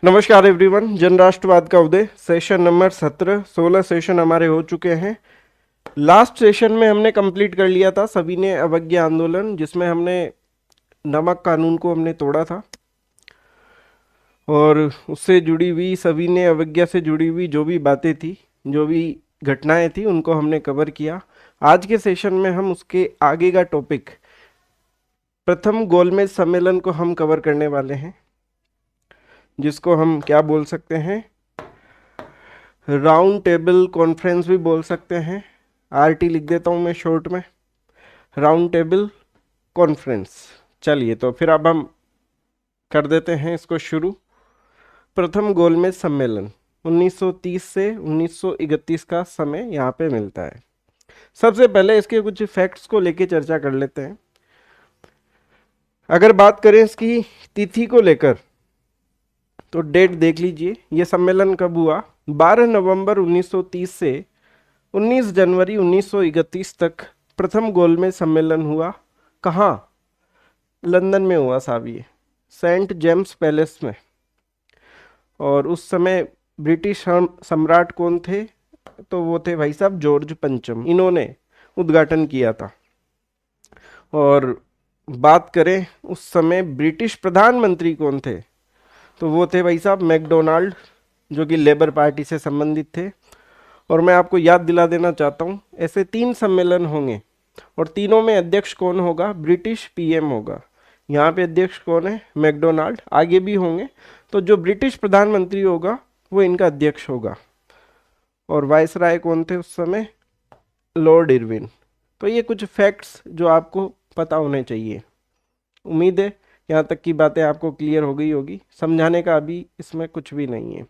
नमस्कार एवरीवन। जन राष्ट्रवाद का उदय सेशन नंबर 17 16 सेशन हमारे हो चुके हैं। लास्ट सेशन में हमने कंप्लीट कर लिया था सभी ने अवज्ञा आंदोलन, जिसमें हमने नमक कानून को हमने तोड़ा था और उससे जुड़ी हुई सभी ने अवज्ञा से जुड़ी हुई जो भी बातें थी, जो भी घटनाएं थी, उनको हमने कवर किया। आज के सेशन में हम उसके आगे का टॉपिक प्रथम गोलमेज सम्मेलन को हम कवर करने वाले हैं, जिसको हम क्या बोल सकते हैं, राउंड टेबल कॉन्फ्रेंस भी बोल सकते हैं। आरटी लिख देता हूँ मैं शॉर्ट में, राउंड टेबल कॉन्फ्रेंस। चलिए तो फिर अब हम कर देते हैं इसको शुरू। प्रथम गोलमेज सम्मेलन 1930 से 1931 का समय यहाँ पे मिलता है। सबसे पहले इसके कुछ फैक्ट्स को लेके चर्चा कर लेते हैं। अगर बात करें इसकी तिथि को लेकर तो डेट देख लीजिए, ये सम्मेलन कब हुआ। 12 नवंबर 1930 से 19 जनवरी 1931 तक प्रथम गोलमेज सम्मेलन हुआ। कहाँ? लंदन में हुआ साहब, ये सेंट जेम्स पैलेस में। और उस समय ब्रिटिश सम्राट कौन थे? तो वो थे भाई साहब जॉर्ज पंचम, इन्होंने उद्घाटन किया था। और बात करें उस समय ब्रिटिश प्रधानमंत्री कौन थे? तो वो थे भाई साहब मैकडोनाल्ड, जो कि लेबर पार्टी से संबंधित थे। और मैं आपको याद दिला देना चाहता हूँ, ऐसे 3 सम्मेलन होंगे और तीनों में अध्यक्ष कौन होगा? ब्रिटिश पीएम होगा। यहाँ पे अध्यक्ष कौन है? मैकडोनाल्ड। आगे भी होंगे, तो जो ब्रिटिश प्रधानमंत्री होगा वो इनका अध्यक्ष होगा। और वायसराय कौन थे उस समय? Lord Irwin. तो ये कुछ फैक्ट्स जो आपको पता होने चाहिए। उम्मीद है यहाँ तक की बातें आपको क्लियर हो गई होगी। समझाने का अभी इसमें कुछ भी नहीं है।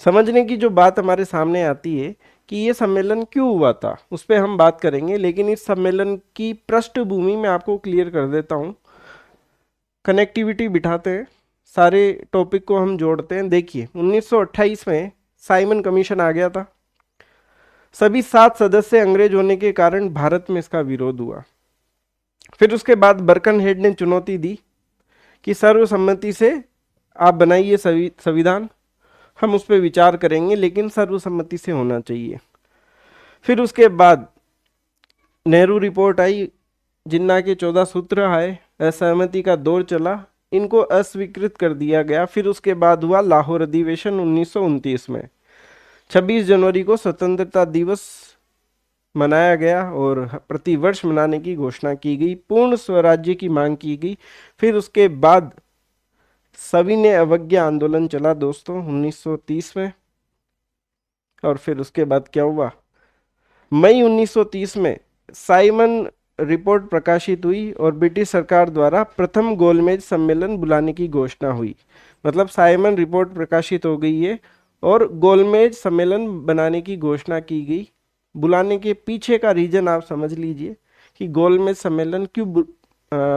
समझने की जो बात हमारे सामने आती है कि ये सम्मेलन क्यों हुआ था, उस पर हम बात करेंगे। लेकिन इस सम्मेलन की पृष्ठभूमि में आपको क्लियर कर देता हूँ। कनेक्टिविटी बिठाते हैं, सारे टॉपिक को हम जोड़ते हैं। देखिए 1928 में साइमन कमीशन आ गया था। सभी 7 सदस्य अंग्रेज होने के कारण भारत में इसका विरोध हुआ। फिर उसके बाद बर्कनहेड ने चुनौती दी कि सर्वसम्मति से आप बनाइए संविधान, हम उस पर विचार करेंगे लेकिन सर्वसम्मति से होना चाहिए। फिर उसके बाद नेहरू रिपोर्ट आई, जिन्ना के 14 सूत्र आए, असहमति का दौर चला, इनको अस्वीकृत कर दिया गया। फिर उसके बाद हुआ लाहौर अधिवेशन 1929 में। 26 जनवरी को स्वतंत्रता दिवस मनाया गया और प्रतिवर्ष मनाने की घोषणा की गई। पूर्ण स्वराज्य की मांग की गई। फिर उसके बाद सभी ने अवज्ञा आंदोलन चला दोस्तों 1930 में। और फिर उसके बाद क्या हुआ? मई 1930 में साइमन रिपोर्ट प्रकाशित हुई और ब्रिटिश सरकार द्वारा प्रथम गोलमेज सम्मेलन बुलाने की घोषणा हुई। मतलब साइमन रिपोर्ट प्रकाशित हो गई है और गोलमेज सम्मेलन बनाने की घोषणा की गई। बुलाने के पीछे का रीजन आप समझ लीजिए कि गोलमेज सम्मेलन क्यों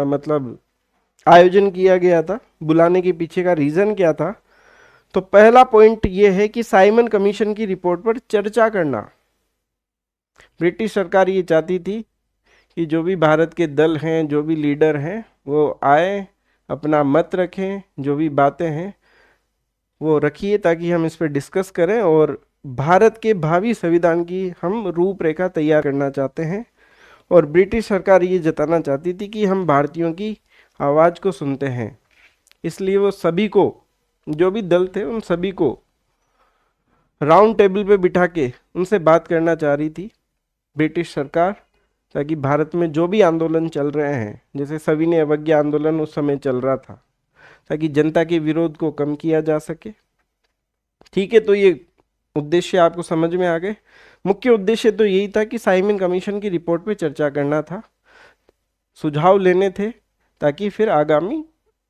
मतलब आयोजन किया गया था, बुलाने के पीछे का रीजन क्या था। तो पहला पॉइंट ये है कि साइमन कमीशन की रिपोर्ट पर चर्चा करना। ब्रिटिश सरकार ये चाहती थी कि जो भी भारत के दल हैं, जो भी लीडर हैं, वो आए, अपना मत रखें, जो भी बातें हैं वो रखिए ताकि हम इस पर डिस्कस करें और भारत के भावी संविधान की हम रूपरेखा तैयार करना चाहते हैं। और ब्रिटिश सरकार ये जताना चाहती थी कि हम भारतीयों की आवाज़ को सुनते हैं। इसलिए वो सभी को, जो भी दल थे, उन सभी को राउंड टेबल पे बिठा के उनसे बात करना चाह रही थी ब्रिटिश सरकार, ताकि भारत में जो भी आंदोलन चल रहे हैं, जैसे सविनय अवज्ञा आंदोलन उस समय चल रहा था, ताकि जनता के विरोध को कम किया जा सके। ठीक है, तो ये उद्देश्य आपको समझ में आ गए। मुख्य उद्देश्य तो यही था कि साइमन कमीशन की रिपोर्ट पे चर्चा करना था, सुझाव लेने थे, ताकि फिर आगामी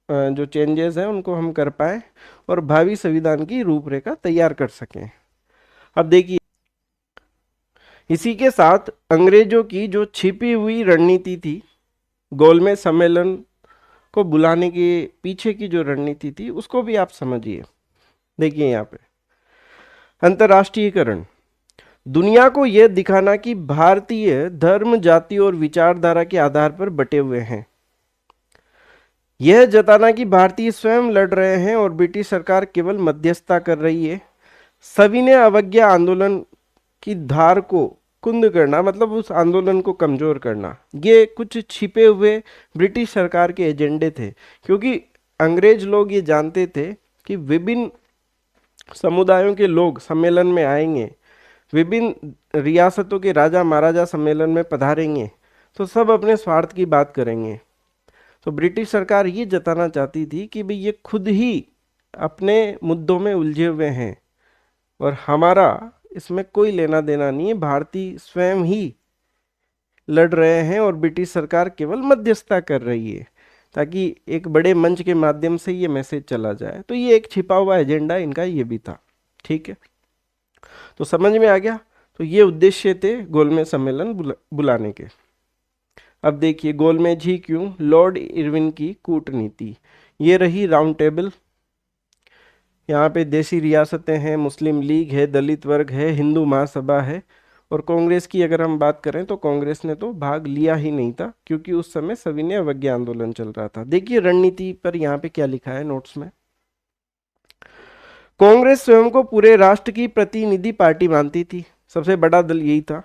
जो चेंजेस हैं उनको हम कर पाए और भावी संविधान की रूपरेखा तैयार कर सकें। अब देखिए, इसी के साथ अंग्रेजों की जो छिपी हुई रणनीति थी, गोलमेज सम्मेलन को बुलाने के पीछे की जो रणनीति थी, उसको भी आप समझिए। देखिए यहाँ पे अंतर्राष्ट्रीयकरण, दुनिया को यह दिखाना कि भारतीय धर्म, जाति और विचारधारा के आधार पर बटे हुए हैं। यह जताना कि भारतीय स्वयं लड़ रहे हैं और ब्रिटिश सरकार केवल मध्यस्थता कर रही है। सविनय अवज्ञा आंदोलन की धार को कुंद करना, मतलब उस आंदोलन को कमजोर करना, ये कुछ छिपे हुए ब्रिटिश सरकार के एजेंडे थे। क्योंकि अंग्रेज लोग ये जानते थे कि विभिन्न समुदायों के लोग सम्मेलन में आएंगे, विभिन्न रियासतों के राजा महाराजा सम्मेलन में पधारेंगे, तो सब अपने स्वार्थ की बात करेंगे। तो ब्रिटिश सरकार ये जताना चाहती थी कि भाई ये खुद ही अपने मुद्दों में उलझे हुए हैं और हमारा इसमें कोई लेना देना नहीं है, भारतीय स्वयं ही लड़ रहे हैं और ब्रिटिश सरकार केवल मध्यस्थता कर रही है, ताकि एक बड़े मंच के माध्यम से ये मैसेज चला जाए। तो ये एक छिपा हुआ एजेंडा इनका ये भी था। ठीक है, तो समझ में आ गया। तो ये उद्देश्य थे गोलमेज सम्मेलन बुलाने के। अब देखिए गोलमेज ही क्यों, लॉर्ड इरविन की कूटनीति। ये रही राउंड टेबल। यहाँ पे देसी रियासतें हैं, मुस्लिम लीग है, दलित वर्ग है, हिंदू महासभा है, और कांग्रेस की अगर हम बात करें तो कांग्रेस ने तो भाग लिया ही नहीं था, क्योंकि उस समय सविनय अवज्ञा आंदोलन चल रहा था। देखिए रणनीति पर यहाँ पे क्या लिखा है नोट्स में। कांग्रेस स्वयं को पूरे राष्ट्र की प्रतिनिधि पार्टी मानती थी, सबसे बड़ा दल यही था।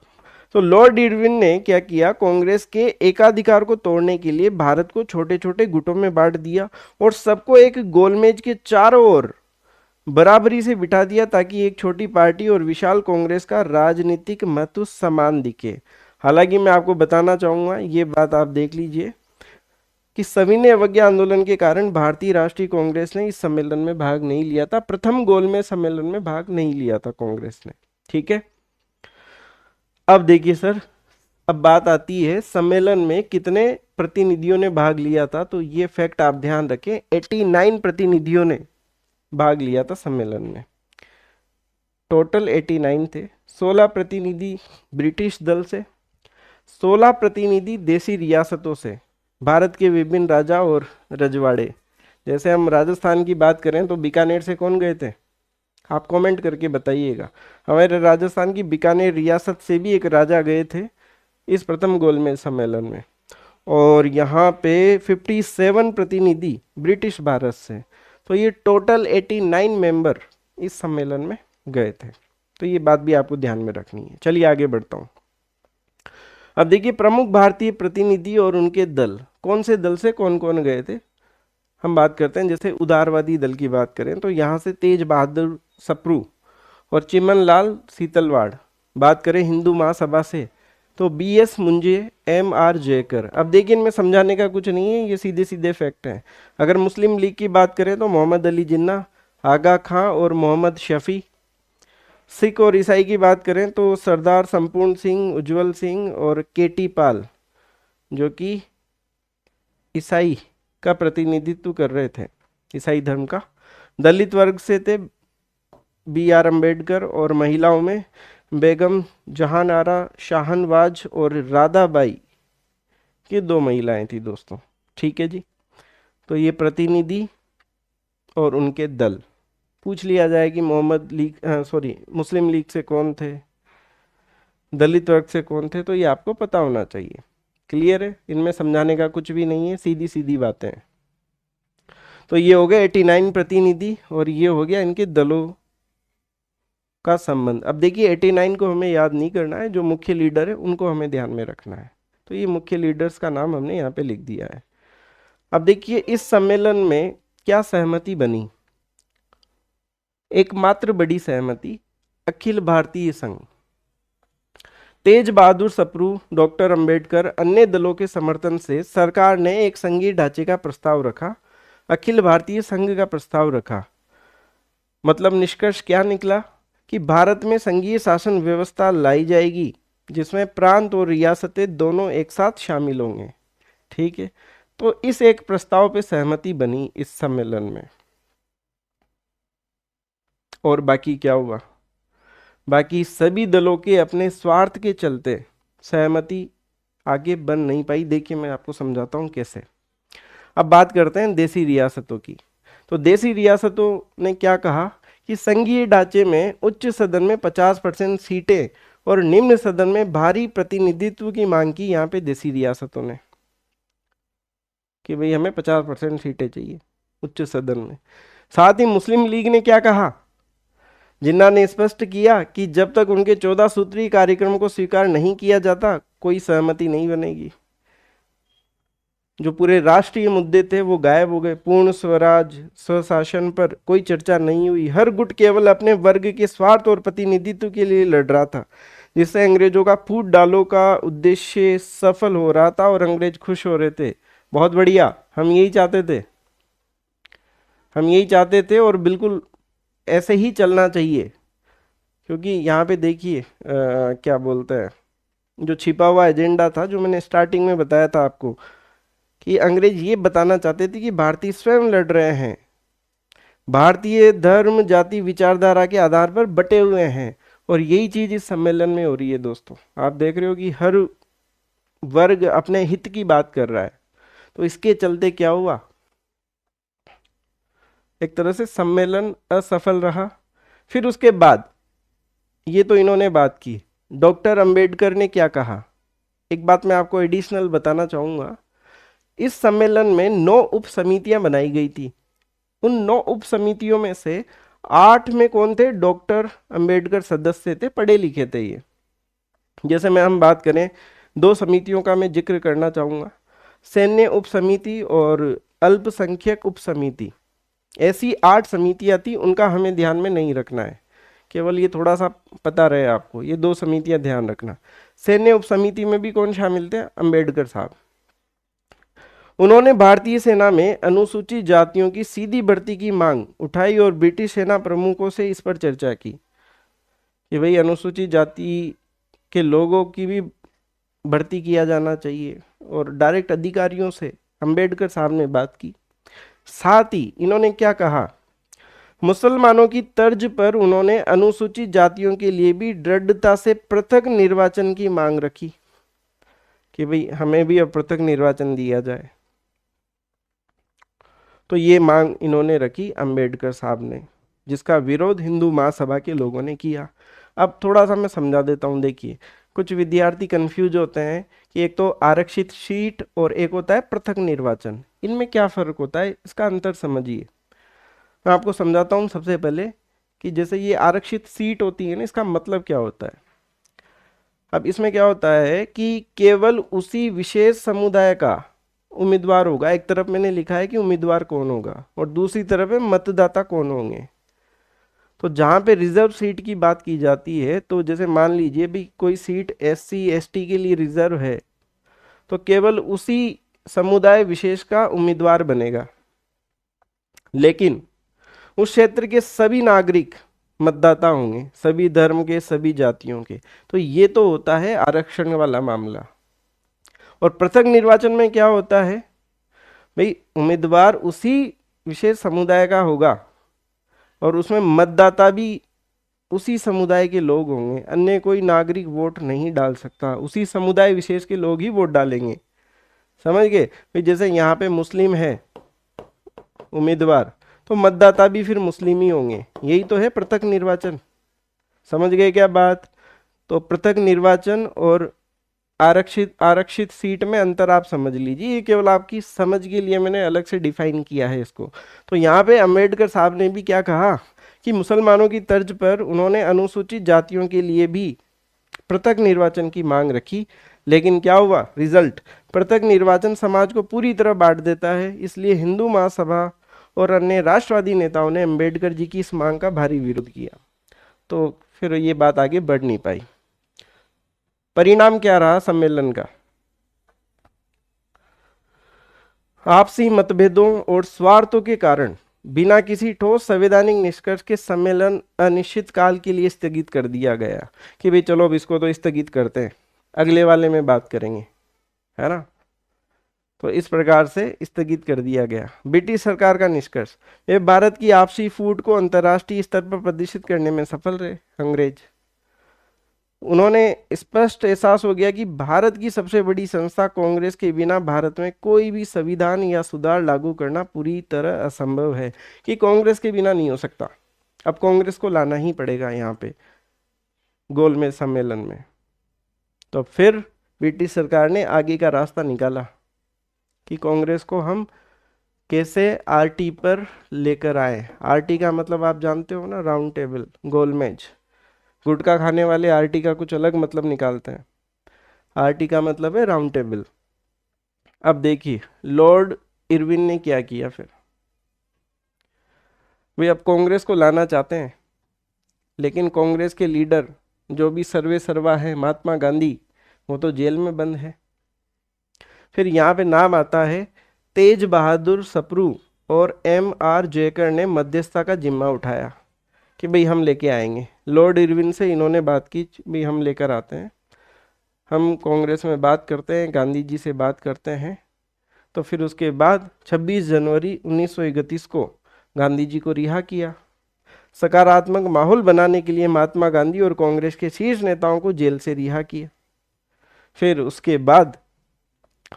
तो लॉर्ड इरविन ने क्या किया, कांग्रेस के एकाधिकार को तोड़ने के लिए भारत को छोटे छोटे गुटों में बांट दिया और सबको एक गोलमेज के चारों ओर बराबरी से बिठा दिया, ताकि एक छोटी पार्टी और विशाल कांग्रेस का राजनीतिक महत्व समान दिखे। हालांकि मैं आपको बताना चाहूंगा, ये बात आप देख लीजिए कि सविनय अवज्ञा आंदोलन के कारण भारतीय राष्ट्रीय कांग्रेस ने इस सम्मेलन में भाग नहीं लिया था, प्रथम गोलमेज सम्मेलन में भाग नहीं लिया था कांग्रेस ने। ठीक है, अब देखिए सर, अब बात आती है सम्मेलन में कितने प्रतिनिधियों ने भाग लिया था। तो ये फैक्ट आप ध्यान रखें, 89 प्रतिनिधियों ने भाग लिया था सम्मेलन में। टोटल 89 थे। 16 प्रतिनिधि ब्रिटिश दल से, 16 प्रतिनिधि देसी रियासतों से, भारत के विभिन्न राजा और रजवाड़े। जैसे हम राजस्थान की बात करें तो बीकानेर से कौन गए थे, आप कमेंट करके बताइएगा। हमारे राजस्थान की बीकानेर रियासत से भी एक राजा गए थे इस प्रथम गोलमेज सम्मेलन में। और यहाँ पे 57 प्रतिनिधि ब्रिटिश भारत से। तो ये टोटल 89 मेंबर इस सम्मेलन में गए थे। तो ये बात भी आपको ध्यान में रखनी है। चलिए आगे बढ़ता हूँ। अब देखिए प्रमुख भारतीय प्रतिनिधि और उनके दल, कौन से दल से कौन कौन गए थे हम बात करते हैं। जैसे उदारवादी दल की बात करें तो यहाँ से तेज बहादुर सप्रू और चिमन लाल सीतलवाड़। बात करें हिंदू महासभा से तो BS मुंजे, MR जयकर। अब देखिए इनमें समझाने का कुछ नहीं है, ये सीधे सीधे फैक्ट हैं। अगर मुस्लिम लीग की बात करें तो मोहम्मद अली जिन्ना, आगा खां और मोहम्मद शफी। सिख और ईसाई की बात करें तो सरदार संपूर्ण सिंह, उज्जवल सिंह और KT पाल, जो कि ईसाई का प्रतिनिधित्व कर रहे थे, ईसाई धर्म का। दलित वर्ग से थे BR अम्बेडकर और महिलाओं में बेगम जहान आरा शाहनवाज और राधाबाई, ये 2 महिलाएं थी दोस्तों। ठीक है जी, तो ये प्रतिनिधि और उनके दल। पूछ लिया जाए कि मोहम्मद लीग मुस्लिम लीग से कौन थे, दलित वर्ग से कौन थे, तो ये आपको पता होना चाहिए। क्लियर है, इनमें समझाने का कुछ भी नहीं है, सीधी सीधी बातें हैं। तो ये हो गए 89 प्रतिनिधि और ये हो गया इनके दलों का संबंध। अब देखिए 89 को हमें याद नहीं करना है, जो मुख्य लीडर है उनको हमें ध्यान में रखना है। तो ये मुख्य लीडर्स का नाम हमने यहाँ पे लिख दिया है। अब देखिए इस सम्मेलन में क्या सहमति बनी, एकमात्र बड़ी सहमति अखिल भारतीय संघ। तेज बहादुर सप्रू, डॉक्टर अंबेडकर, अन्य दलों के समर्थन से सरकार ने एक संघीय ढांचे का प्रस्ताव रखा, अखिल भारतीय संघ का प्रस्ताव रखा। मतलब निष्कर्ष क्या निकला कि भारत में संघीय शासन व्यवस्था लाई जाएगी, जिसमें प्रांत और रियासतें दोनों एक साथ शामिल होंगे। ठीक है, तो इस एक प्रस्ताव पे सहमति बनी इस सम्मेलन में। और बाकी क्या हुआ, बाकी सभी दलों के अपने स्वार्थ के चलते सहमति आगे बन नहीं पाई। देखिए मैं आपको समझाता हूँ कैसे। अब बात करते हैं देसी रियासतों की। तो देसी रियासतों ने क्या कहा कि संघीय ढांचे में उच्च सदन में 50% सीटें और निम्न सदन में भारी प्रतिनिधित्व की मांग की यहाँ पे देसी रियासतों ने। कि भाई हमें 50% सीटें चाहिए उच्च सदन में। साथ ही मुस्लिम लीग ने क्या कहा, जिन्ना ने स्पष्ट किया कि जब तक उनके 14 सूत्रीय कार्यक्रम को स्वीकार नहीं किया जाता कोई सहमति नहीं बनेगी। जो पूरे राष्ट्रीय मुद्दे थे वो गायब हो गए। पूर्ण स्वराज, स्वशासन पर कोई चर्चा नहीं हुई। हर गुट केवल अपने वर्ग के स्वार्थ और प्रतिनिधित्व के लिए लड़ रहा था, जिससे अंग्रेजों का फूट डालो का उद्देश्य सफल हो रहा था और अंग्रेज खुश हो रहे थे। बहुत बढ़िया, हम यही चाहते थे, हम यही चाहते थे और बिल्कुल ऐसे ही चलना चाहिए। क्योंकि यहाँ पे देखिए क्या बोलते हैं, जो छिपा हुआ एजेंडा था जो मैंने स्टार्टिंग में बताया था आपको, कि अंग्रेज ये बताना चाहते थे कि भारतीय स्वयं लड़ रहे हैं, भारतीय धर्म जाति विचारधारा के आधार पर बटे हुए हैं। और यही चीज इस सम्मेलन में हो रही है दोस्तों। आप देख रहे हो कि हर वर्ग अपने हित की बात कर रहा है। तो इसके चलते क्या हुआ, एक तरह से सम्मेलन असफल रहा। फिर उसके बाद ये तो इन्होंने बात की, डॉक्टर अंबेडकर ने क्या कहा। एक बात मैं आपको एडिशनल बताना चाहूंगा, इस सम्मेलन में 9 उप समितियां बनाई गई थी। उन 9 उप समितियों में से 8 में कौन थे, डॉक्टर अंबेडकर सदस्य थे, पढ़े लिखे थे ये। जैसे मैं हम बात करें 2 समितियों का मैं जिक्र करना चाहूंगा, सैन्य उप समिति और अल्पसंख्यक उप समिति। ऐसी 8 समितियां थी, उनका हमें ध्यान में नहीं रखना है, केवल ये थोड़ा सा पता रहे आपको। ये 2 समितियां ध्यान रखना। सैन्य उप समिति में भी कौन शामिल थे, अंबेडकर साहब। उन्होंने भारतीय सेना में अनुसूचित जातियों की सीधी भर्ती की मांग उठाई और ब्रिटिश सेना प्रमुखों से इस पर चर्चा की कि भाई अनुसूचित जाति के लोगों की भी भर्ती किया जाना चाहिए, और डायरेक्ट अधिकारियों से अंबेडकर साहब ने बात की। साथ ही इन्होंने क्या कहा, मुसलमानों की तर्ज पर उन्होंने अनुसूचित जातियों के लिए भी दृढ़ता से पृथक निर्वाचन की मांग रखी कि भाई हमें भी अब पृथक निर्वाचन दिया जाए। तो ये मांग इन्होंने रखी अंबेडकर साहब ने, जिसका विरोध हिंदू महासभा के लोगों ने किया। अब थोड़ा सा मैं समझा देता हूँ। देखिए, कुछ विद्यार्थी कंफ्यूज होते हैं कि एक तो आरक्षित सीट और एक होता है पृथक निर्वाचन, इनमें क्या फर्क होता है, इसका अंतर समझिए। मैं आपको समझाता हूँ सबसे पहले कि जैसे ये आरक्षित सीट होती है ना, इसका मतलब क्या होता है। अब इसमें क्या होता है कि केवल उसी विशेष समुदाय का उम्मीदवार होगा। एक तरफ मैंने लिखा है कि उम्मीदवार कौन होगा और दूसरी तरफ है मतदाता कौन होंगे। तो जहाँ पे रिजर्व सीट की बात की जाती है, तो जैसे मान लीजिए भी कोई सीट एससी एसटी के लिए रिजर्व है, तो केवल उसी समुदाय विशेष का उम्मीदवार बनेगा, लेकिन उस क्षेत्र के सभी नागरिक मतदाता होंगे, सभी धर्म के, सभी जातियों के। तो ये तो होता है आरक्षण वाला मामला। और पृथक निर्वाचन में क्या होता है भाई, उम्मीदवार उसी विशेष समुदाय का होगा और उसमें मतदाता भी उसी समुदाय के लोग होंगे, अन्य कोई नागरिक वोट नहीं डाल सकता, उसी समुदाय विशेष के लोग ही वोट डालेंगे। समझ गए भाई, जैसे यहाँ पे मुस्लिम है उम्मीदवार, तो मतदाता भी फिर मुस्लिम ही होंगे। यही तो है पृथक निर्वाचन। समझ गए क्या बात। तो पृथक निर्वाचन और आरक्षित सीट में अंतर आप समझ लीजिए, ये केवल आपकी समझ के लिए मैंने अलग से डिफाइन किया है इसको। तो यहाँ पे अंबेडकर साहब ने भी क्या कहा कि मुसलमानों की तर्ज पर उन्होंने अनुसूचित जातियों के लिए भी पृथक निर्वाचन की मांग रखी। लेकिन क्या हुआ रिजल्ट, पृथक निर्वाचन समाज को पूरी तरह बांट देता है। इसलिए हिंदू महासभा और अन्य राष्ट्रवादी नेताओं ने अंबेडकर जी की इस मांग का भारी विरोध किया। तो फिर ये बात आगे बढ़ नहीं पाई। परिणाम क्या रहा सम्मेलन का, आपसी मतभेदों और स्वार्थों के कारण बिना किसी ठोस संवैधानिक निष्कर्ष के सम्मेलन अनिश्चित काल के लिए स्थगित कर दिया गया कि भाई चलो अब इसको तो स्थगित करते हैं, अगले वाले में बात करेंगे, है ना। तो इस प्रकार से स्थगित कर दिया गया। ब्रिटिश सरकार का निष्कर्ष, वे भारत की आपसी फूट को अंतर्राष्ट्रीय स्तर पर प्रदर्शित करने में सफल रहे। अंग्रेज, उन्होंने स्पष्ट एहसास हो गया कि भारत की सबसे बड़ी संस्था कांग्रेस के बिना भारत में कोई भी संविधान या सुधार लागू करना पूरी तरह असंभव है, कि कांग्रेस के बिना नहीं हो सकता। अब कांग्रेस को लाना ही पड़ेगा यहाँ पे गोलमेज सम्मेलन में। तो फिर ब्रिटिश सरकार ने आगे का रास्ता निकाला। कि कांग्रेस को हम कैसे आरटी पर लेकर आए। आरटी का मतलब आप जानते हो ना, राउंड टेबल, गोलमेज। गुटखा खाने वाले आरटी का कुछ अलग मतलब निकालते हैं, आरटी का मतलब है राउंड टेबल। अब देखिए लॉर्ड इरविन ने क्या किया फिर। वे अब कांग्रेस को लाना चाहते हैं, लेकिन कांग्रेस के लीडर जो भी सर्वे सर्वा है महात्मा गांधी, वो तो जेल में बंद है। फिर यहाँ पे नाम आता है तेज बहादुर सप्रू और एम आर जयकर ने मध्यस्थता का जिम्मा उठाया कि भाई हम लेके आएंगे। लॉर्ड इरविन से इन्होंने बात की, भाई हम लेकर आते हैं, हम कांग्रेस में बात करते हैं, गांधी जी से बात करते हैं। तो फिर उसके बाद 26 जनवरी 1931 को गांधी जी को रिहा किया। सकारात्मक माहौल बनाने के लिए महात्मा गांधी और कांग्रेस के शीर्ष नेताओं को जेल से रिहा किया। फिर उसके बाद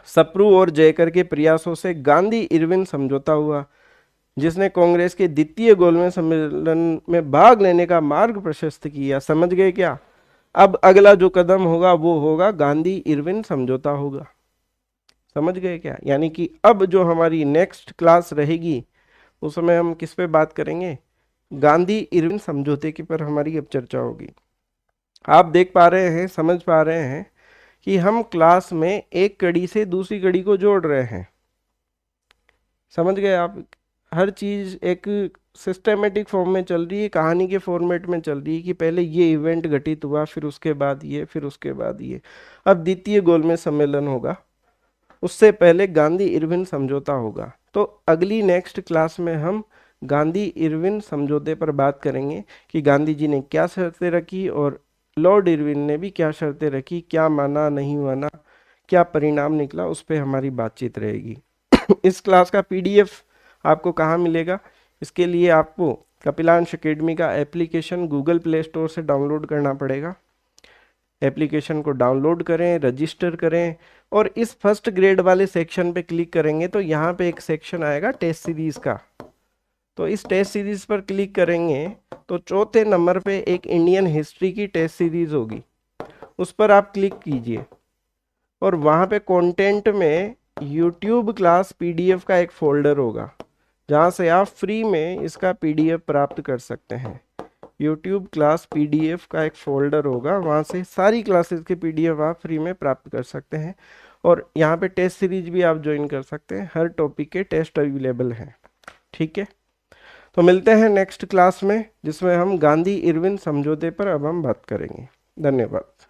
सप्रू और जयकर के प्रयासों से गांधी इरविन समझौता हुआ, जिसने कांग्रेस के द्वितीय गोलमेज सम्मेलन में भाग लेने का मार्ग प्रशस्त किया। समझ गए क्या? अब अगला जो कदम होगा वो होगा गांधी इरविन समझौता होगा। समझ गए क्या? यानी कि अब जो हमारी नेक्स्ट क्लास रहेगी उसमें हम किस पे बात करेंगे? गांधी इरविन समझौते के पर हमारी अब चर्चा होगी। आप देख पा रहे हैं, समझ पा रहे हैं कि हम क्लास में एक कड़ी से दूसरी कड़ी को जोड़ रहे हैं। समझ गए आप? हर चीज एक सिस्टेमेटिक फॉर्म में चल रही है, कहानी के फॉर्मेट में चल रही है कि पहले ये इवेंट घटित हुआ, फिर उसके बाद ये, फिर उसके बाद ये। अब द्वितीय गोलमेज सम्मेलन होगा, उससे पहले गांधी इरविन समझौता होगा। तो अगली नेक्स्ट क्लास में हम गांधी इरविन समझौते पर बात करेंगे कि गांधी जी ने क्या शर्तें रखी और लॉर्ड इरविन ने भी क्या शर्तें रखी, क्या माना नहीं माना, क्या परिणाम निकला, उस पर हमारी बातचीत रहेगी। इस क्लास का पीडीएफ आपको कहाँ मिलेगा? इसके लिए आपको कपिलांश एकेडमी का एप्लीकेशन गूगल प्ले स्टोर से डाउनलोड करना पड़ेगा। एप्लीकेशन को डाउनलोड करें, रजिस्टर करें और इस फर्स्ट ग्रेड वाले सेक्शन पे क्लिक करेंगे तो यहाँ पे एक सेक्शन आएगा टेस्ट सीरीज का। तो इस टेस्ट सीरीज पर क्लिक करेंगे तो चौथे नंबर पे एक इंडियन हिस्ट्री की टेस्ट सीरीज होगी, उस पर आप क्लिक कीजिए और वहाँ पे कंटेंट में यूट्यूब क्लास पीडीएफ का एक फोल्डर होगा जहाँ से आप फ्री में इसका पीडीएफ प्राप्त कर सकते हैं। यूट्यूब क्लास पीडीएफ का एक फोल्डर होगा, वहाँ से सारी क्लासेस के पीडीएफ आप फ्री में प्राप्त कर सकते हैं और यहाँ पे टेस्ट सीरीज भी आप ज्वाइन कर सकते हैं। हर टॉपिक के टेस्ट अवेलेबल हैं। ठीक है, तो मिलते हैं नेक्स्ट क्लास में जिसमें हम गांधी इरविन समझौते पर अब हम बात करेंगे। धन्यवाद।